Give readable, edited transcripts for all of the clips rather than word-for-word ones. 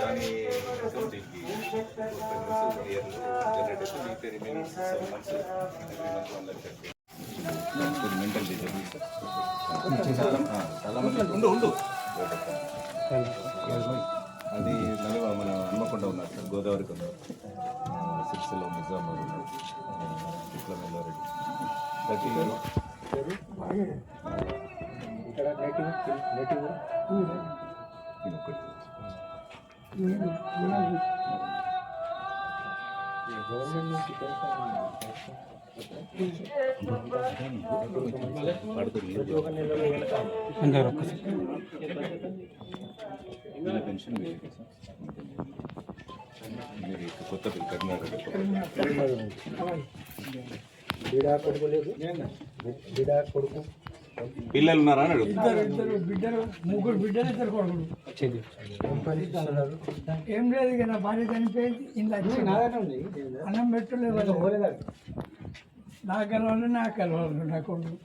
దాని కమిటీకి మెంటల్ చాలా మంది ఉండు అది నలువ మన హన్మకొండ ఉన్నారు సార్, గోదావరి కొండ 6లో నిజామాబాద్ ఉన్నారు, డిప్లొమాలో రెడ్డి ప్రతి పెన్షన్ కొత్త కర్ణాటక పిల్లలు ఉన్నారా అని అడుగుతారు. ముగ్గురు బిడ్డలు, ఇద్దరు కొడుకులు. ఏం లేదు ఇక నా భార్య చనిపోయింది, ఇంత అన్నం పెట్టలేదు. నా కలవాళ్ళు నా కొడుకు.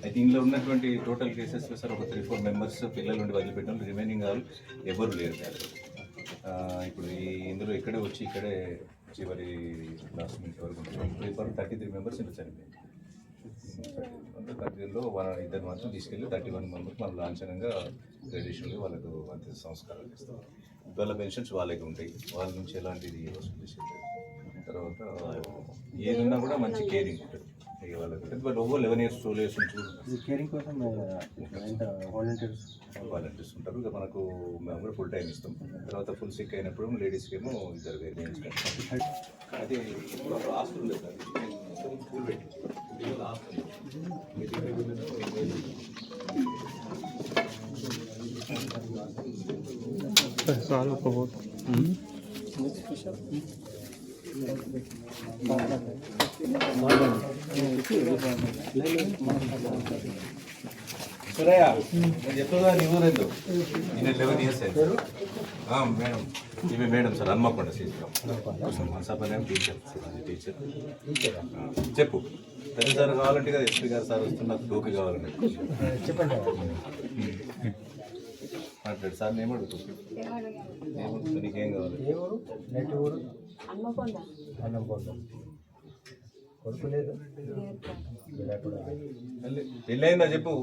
అయితే ఇందులో ఉన్నటువంటి టోటల్ కేసెస్లో సార్ ఒక 3-4 మెంబర్స్ పిల్లల నుండి వదిలిపెట్టడం, రిమైనింగ్ వాళ్ళు ఎవరు లేరు సార్. ఇప్పుడు ఇందులో ఇక్కడే వచ్చి ఇక్కడే చివరి లాస్ట్ మినిట్ వరకు ఉంటారు. ఇప్పుడు 33 మెంబర్స్ ఇంట్లో చనిపోయింది. 30లో ఇద్దరు మాత్రం తీసుకెళ్ళి 31 మెంబర్స్ మనం లాంఛనంగా ట్రెడిషనల్గా వాళ్ళకు అంత్య సంస్కారాలు ఇస్తాం. వాళ్ళ పెన్షన్స్ వాళ్ళకి ఉంటాయి, వాళ్ళ నుంచి ఎలాంటిది వసూలు చేసేది. తర్వాత ఏది ఉన్నా కూడా మంచి కేరింగ్ ఉంటుంది వాళ్ళకి. బట్ ఓవర్ 11 years 12 years నుంచి కేరింగ్ కోసం వాలంటీర్స్ ఉంటారు. ఇక మనకు మేము కూడా ఫుల్ టైం ఇస్తాం. తర్వాత ఫుల్ సిక్ అయినప్పుడు లేడీస్కి ఏమో ఇద్దరు వేయించుకుంటాం. అది హాస్టల్ లేదు సార్, స్కూల్ పెట్టి సరేయా నేను చెప్తా నీ ఊరేందు. నేను 11 years అయింది మేడం. ఇవి మేడం సార్ హన్మకొండ సీసీరామ్ మనసాపనేం టీచర్ చెప్పు. సరే సార్ కావాలంటే కదా ఎస్పీ గారు సార్ వస్తున్నారు, టోపీ కావాలంటే చెప్పండి. మాట్లాడు సార్, నేను అడుగుతుంది నీకేం కావాలి? ఏ ఊరు? నెట్ ఊరు హన్మకొండ. కొడుకు లేదు, పెళ్ళి అయిందా చెప్పు.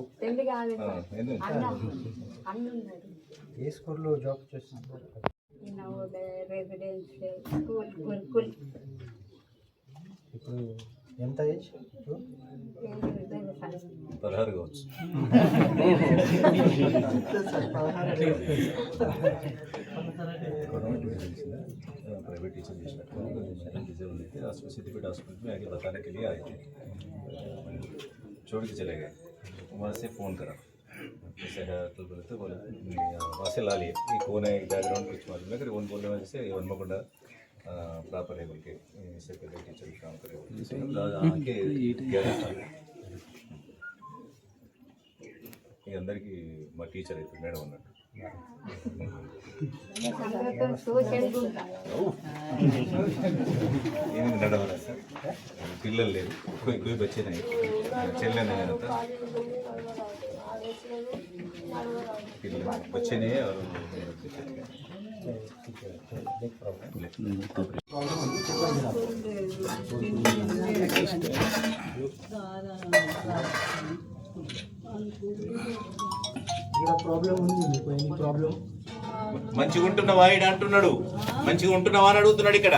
ఏ స్కూల్లో జాబ్ చేస్తున్నారు? ఇప్పుడు ఎంత ఏజ్? 16 కావచ్చు. प्राइवेट टीचर डिजेबल थे, सिद्धिपेट हॉस्पिटल में आगे बताने के लिए आए थे, छोड़ के चले गए। वहाँ से फ़ोन करा, जैसे है तो बोले तो बोले वहाँ से ला लिए ये कौन है, बैकग्राउंड कुछ मालूम है। कौन बोलने में जैसे हन्मकोंडा प्रॉपर है बोल के इससे पहले टीचर काम करे आके 11 साल అందరికీ మా టీచర్ అయితే మేడం అన్నట్టు. ఏమైంది నడవరా సార్? పిల్లలు లేరు, कोई बच्चे नहीं, చెల్లె పిల్లలు बच्चे नहीं है और ప్రాబ్లం ఉంది. ప్రాబ్లం మంచిగా ఉంటున్నావా ఇడ అంటున్నాడు, మంచిగా ఉంటున్నావా అని అడుగుతున్నాడు ఇక్కడ.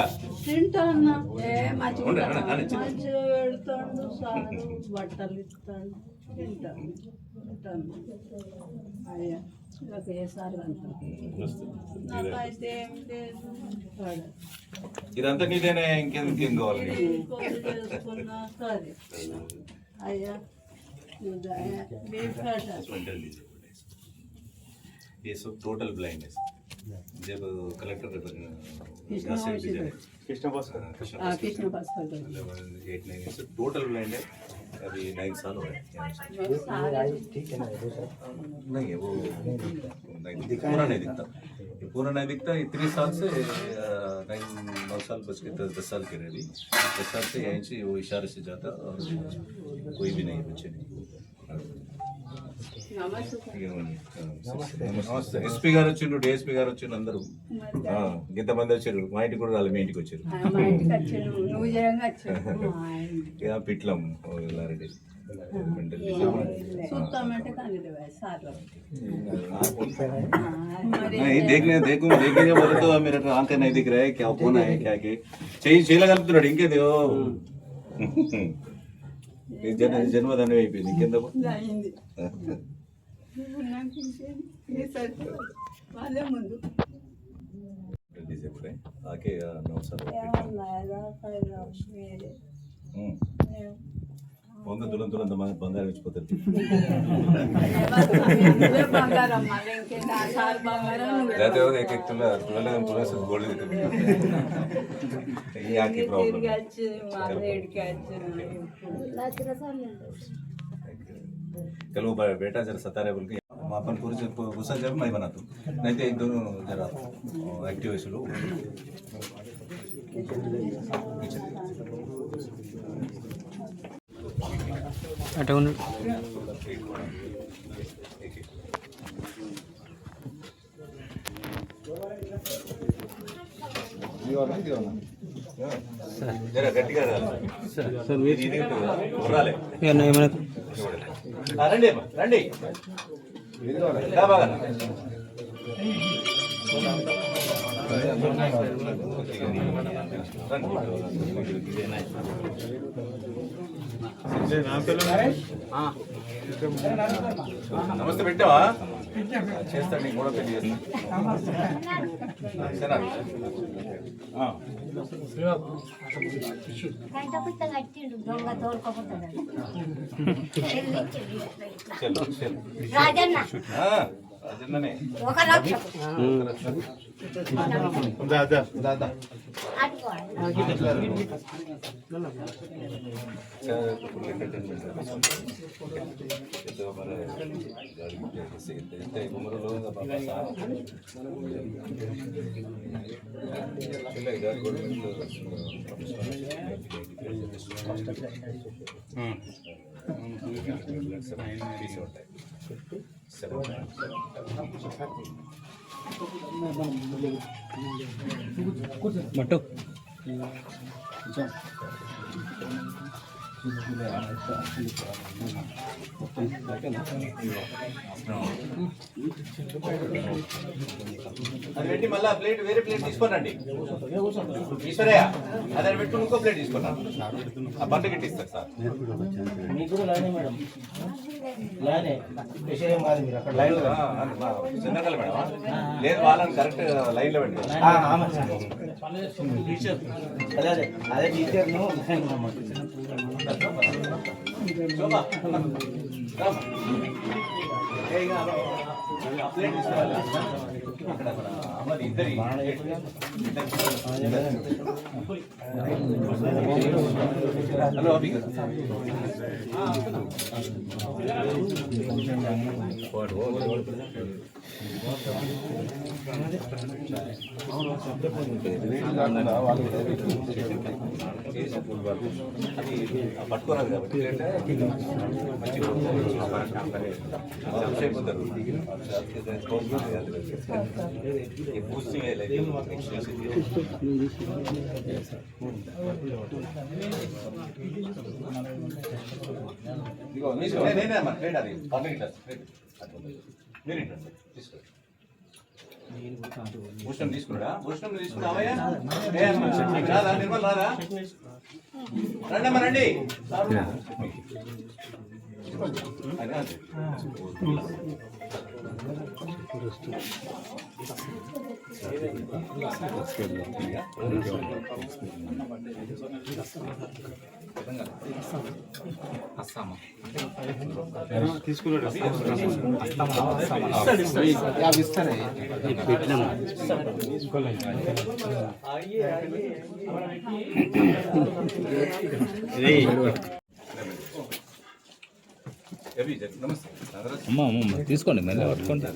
బట్టలు ఇస్తాను, ఇదంతా నీదేనే, ఇంకేం కావాలి? అయ్యా ये सब टोटल ब्लाइंड है। जब कलेक्टर टोटल ब्लाइंड है, अभी 9 साल हो गए। ठीक है ना, नहीं है वो पूरा नहीं दिखता, पूरा नहीं दिखता। 3 साल से 9 साल बच के 10 साल के रह 10 साल से यहीं से वो इशारे से जाता और कोई भी नहीं बच्चे नहीं ఎస్పీ గారు వచ్చిండ్రు డిఎస్పీ గారు వచ్చిండ్రు అందరూ ఇంతమంది వచ్చారు మా ఇంటికి కూడా రాలేదు మీ ఇంటికి వచ్చారు ఇక పిట్లం ఎల్లారెడ్డి देखने बोले तो मेरा आंखें नहीं दिख रहा है क्या कौन है क्या के చేయగలుగుతున్నాడు ఇంకేదో జన్మదానం అయిపోయింది ఇంకెందుకు आके 9 साल వంద తులంత మంది బంగారం ఇచ్చిపోతారు जाते हो एक तुला तुला सब गोल्ड देते ये आके प्रॉब्लम चलो बेटा जरा सता रहे बोल के अपन पूरी गुस्सा जब मैं बनाता हूँ नहीं तो एक दोनों जरा एक्टिव है शुरू जरा गट्टिगा రండి రండి నమస్తే పెట్టావా చేస్తాడు నీకు కూడా పెళ్లి చేస్తా రాజన్ననే మట్టు అది పెట్టి మళ్ళీ ప్లేట్ వేరే ప్లేట్ తీసుకోనండి ఈశ్వరయ్య అదే పెట్టుకుని ఇంకో ప్లేట్ తీసుకున్నాను ఆ బండ గిట్టిస్తారు సార్ చిన్నకల్ మేడం లేదు వాళ్ళని కరెక్ట్ లైన్ లో పెట్టారు అదే టీచర్ ఇద్దరి హలో అభి పట్టుకోరాదు కాబట్టి అయిపోతారు నేనేమ్మా ప్లేట్ అది పర్లేదు మీరు ఇంటండి తీసుకోండి భూషణం తీసుకున్నాడా భూషణం తీసుకున్నావయ్యా రాదా నిర్మల్ రాదా రండమ్మా రండి అమ్మ తీసుకోండి మళ్ళీ పట్టుకోండి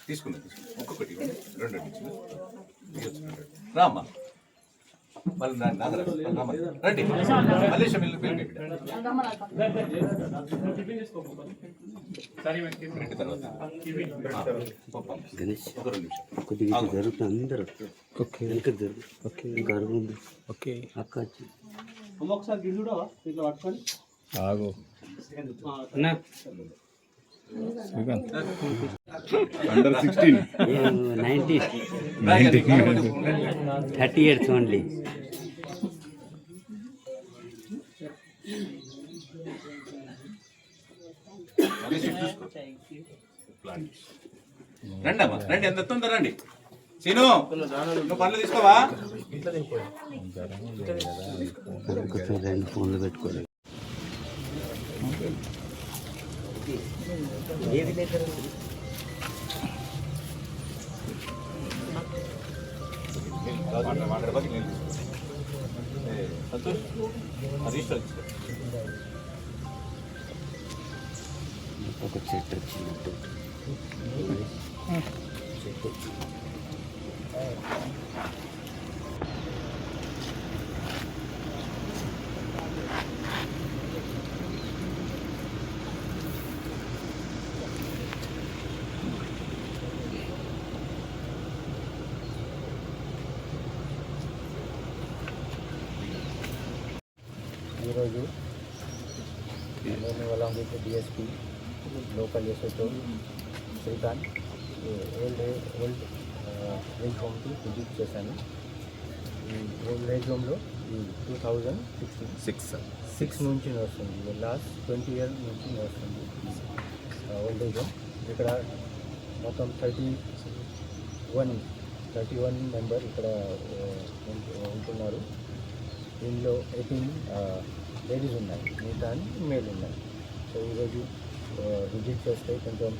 తీసుకున్నా ఒక్కొక్కటి రెండు రామ్మా మళ్ళీ రండి మల్లేశం ఇల్లు పేరు గణేష్ కొద్దిగా జరుగుతుంది అందరూ ఓకే ఓకే గర్వం ఉంది ఓకే అక్క వచ్చి ఒకసారి గిల్లుడా ఇట్లా పట్టుకొని ఆగు అన్నా అండర్ 16 90 30 years only. రండి అమ్మా రండి ఎంత తొందర రండి సీను నువ్వు పనులు తీసుకోవా రెండు ఫోన్లు పెట్టుకోలేదు ఏది లేదు సంతోష్ హరీష్ ఒక చెట్టు వచ్చినట్టు చెట్టు ఈరోజు నేను అలాంగ్ విత్ డిఎస్పీ లోకల్ ఎస్ఓతో శ్రీకాంత్ ఓల్డ్ ఏజ్ హోమ్కి విజిట్ చేశాను. ఈ ఓల్డ్ ఏజ్ హోమ్లో ఈ 2006 నుంచి వస్తుంది, లాస్ట్ 20 years నుంచి వస్తుంది ఓల్డ్ ఏజ్ హోమ్. ఇక్కడ మొత్తం 31 మెంబర్ ఇక్కడ ఉంటున్నారు. దీనిలో 18 లేడీస్ ఉన్నాయి, మిగతా మేల్ ఉన్నాయి. సో ఈరోజు విజిట్ చేస్తే కొంచెం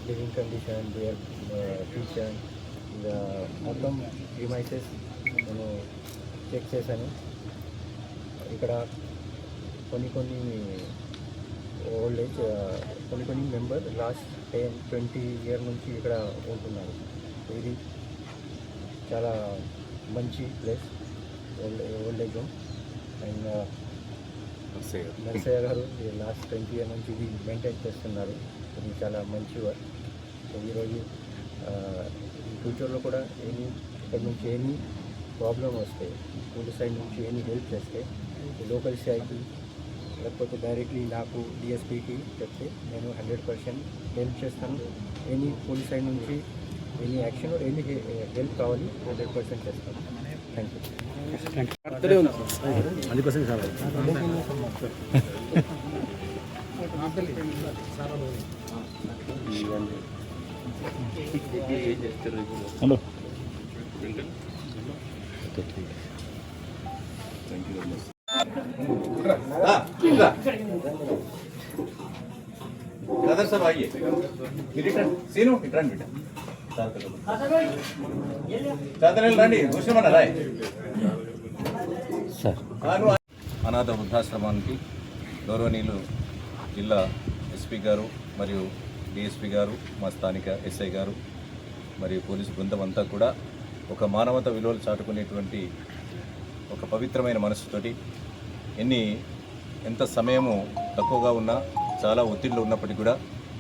లివింగ్ కండిషన్, దేర్ కిచెన్, ఇంకా మొత్తం ప్రిమైసెస్ నేను చెక్ చేశాను. ఇక్కడ కొన్ని ఓల్డ్ ఏజ్ కొన్ని మెంబర్ లాస్ట్ 10-20 years నుంచి ఇక్కడ ఉంటున్నారు. ఇది చాలా మంచి place old age home. And Narsaiah గారు లాస్ట్ 20 years నుంచి ఇది మెయింటైన్ చేస్తున్నారు. ఇది చాలా మంచి వర్క్. సో ఈరోజు ఫ్యూచర్లో కూడా ఇక్కడ నుంచి ఎనీ ప్రాబ్లం వస్తే పోలీస్ సైడ్ నుంచి ఎనీ హెల్ప్ చేస్తే లోకల్ సిఐకి లేకపోతే డైరెక్ట్లీ నాకు డిఎస్పీకి చెప్తే నేను 100% హెల్ప్ చేస్తాను. ఎనీ పోలీస్ సైడ్ నుంచి ఎనీ యాక్షన్ ఎనీ హెల్ప్ కావాలి 100% చేస్తాను. Thank you. హలో ब्रदर साहब आइए सीनू इटन बेटा चादर రండి కూర్చోమన్నా రాయ్ సార్ అనాథ వృద్ధాశ్రమానికి గౌరవనీయులు జిల్లా ఎస్పీ గారు మరియు డిఎస్పీ గారు, మా స్థానిక ఎస్ఐ గారు మరియు పోలీసు బృందం అంతా కూడా ఒక మానవత విలువలు చాటుకునేటువంటి ఒక పవిత్రమైన మనసుతోటి ఎంత సమయము తక్కువగా ఉన్నా చాలా ఒత్తిడిలో ఉన్నప్పటికీ కూడా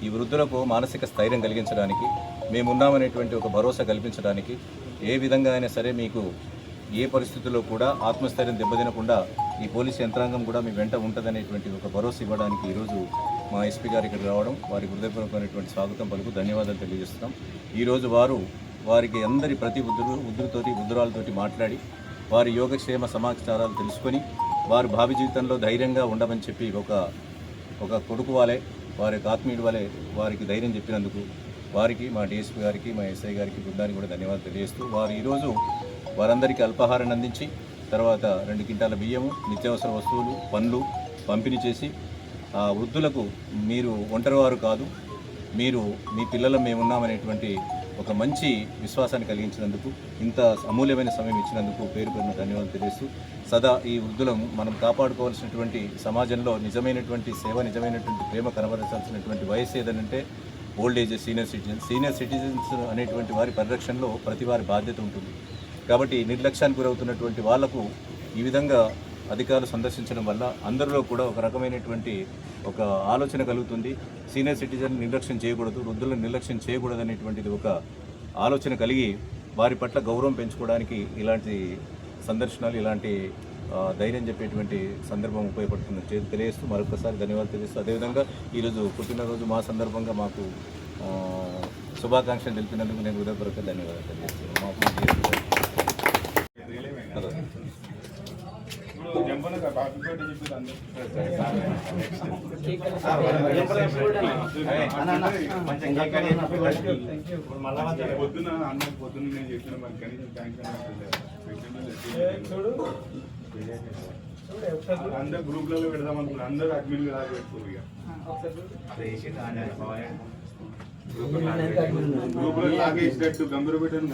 ఈ వృద్ధులకు మానసిక స్థైర్యం కలిగించడానికి, మేమున్నామనేటువంటి ఒక భరోసా కల్పించడానికి, ఏ విధంగా అయినా సరే మీకు ఏ పరిస్థితుల్లో కూడా ఆత్మస్థైర్యం దెబ్బతినకుండా ఈ పోలీసు యంత్రాంగం కూడా మీ వెంట ఉంటుందనేటువంటి ఒక భరోసా ఇవ్వడానికి ఈరోజు మా ఎస్పీ గారు ఇక్కడికి రావడం, వారికి హృదయపూర్వకమైనటువంటి స్వాగతం పలుకు ధన్యవాదాలు తెలియజేస్తున్నాం. ఈరోజు వారికి అందరి ప్రతి వృద్ధురాలతోటి మాట్లాడి వారి యోగక్షేమ సమాచారాలు తెలుసుకొని వారు భావి జీవితంలో ధైర్యంగా ఉండమని చెప్పి ఒక కొడుకు వారి యొక్క ఆత్మీయుడు వారికి ధైర్యం చెప్పినందుకు వారికి, మా డిఎస్పీ గారికి, మా ఎస్ఐ గారికి, బృందానికి కూడా ధన్యవాదాలు తెలియజేస్తూ వారు ఈరోజు వారందరికీ అల్పాహారాన్ని అందించి తర్వాత 2 క్వింటాల బియ్యము, నిత్యావసర వస్తువులు, పండ్లు పంపిణీ చేసి ఆ వృద్ధులకు మీరు ఒంటరివారు కాదు, మీరు మీ పిల్లలు మేమున్నామనేటువంటి ఒక మంచి విశ్వాసాన్ని కలిగించినందుకు, ఇంత అమూల్యమైన సమయం ఇచ్చినందుకు పేరు పేరున ధన్యవాదాలు తెలియజేస్తూ సదా ఈ వృద్ధులను మనం కాపాడుకోవాల్సినటువంటి సమాజంలో నిజమైనటువంటి సేవ, నిజమైనటువంటి ప్రేమ కనబరచాల్సినటువంటి వయసు ఏదనంటే ఓల్డ్ ఏజ్ సీనియర్ సిటిజన్స్ అనేటువంటి వారి పరిరక్షణలో ప్రతి వారి బాధ్యత ఉంటుంది. కాబట్టి నిర్లక్ష్యానికి గురవుతున్నటువంటి వాళ్లకు ఈ విధంగా అధికారులు సందర్శించడం వల్ల అందరిలో కూడా ఒక రకమైనటువంటి ఒక ఆలోచన కలుగుతుంది. సీనియర్ సిటిజన్ నిర్లక్ష్యం చేయకూడదు, వృద్ధులను నిర్లక్ష్యం చేయకూడదు అనేటువంటిది ఒక ఆలోచన కలిగి వారి పట్ల గౌరవం పెంచుకోవడానికి ఇలాంటి సందర్శనలు, ఇలాంటి ధైర్యం చెప్పేటువంటి సందర్భం ఉపయోగపడుతుందని తెలియజేస్తూ మరొకసారి ధన్యవాదాలు తెలియజేస్తూ, అదేవిధంగా ఈరోజు పుట్టినరోజు మా సందర్భంగా మాకు శుభాకాంక్షలు తెలిపినందుకు నేను హృదయపూర్వక ధన్యవాదాలు తెలియజేస్తున్నాను. అందరు గ్రూప్లలో పెడదాం అనుకున్నారు, అందరూ అడ్మిన్ పెట్టుకోరు. గ్రూప్లో లాగేసినట్టు గంభీర పెట్టాను.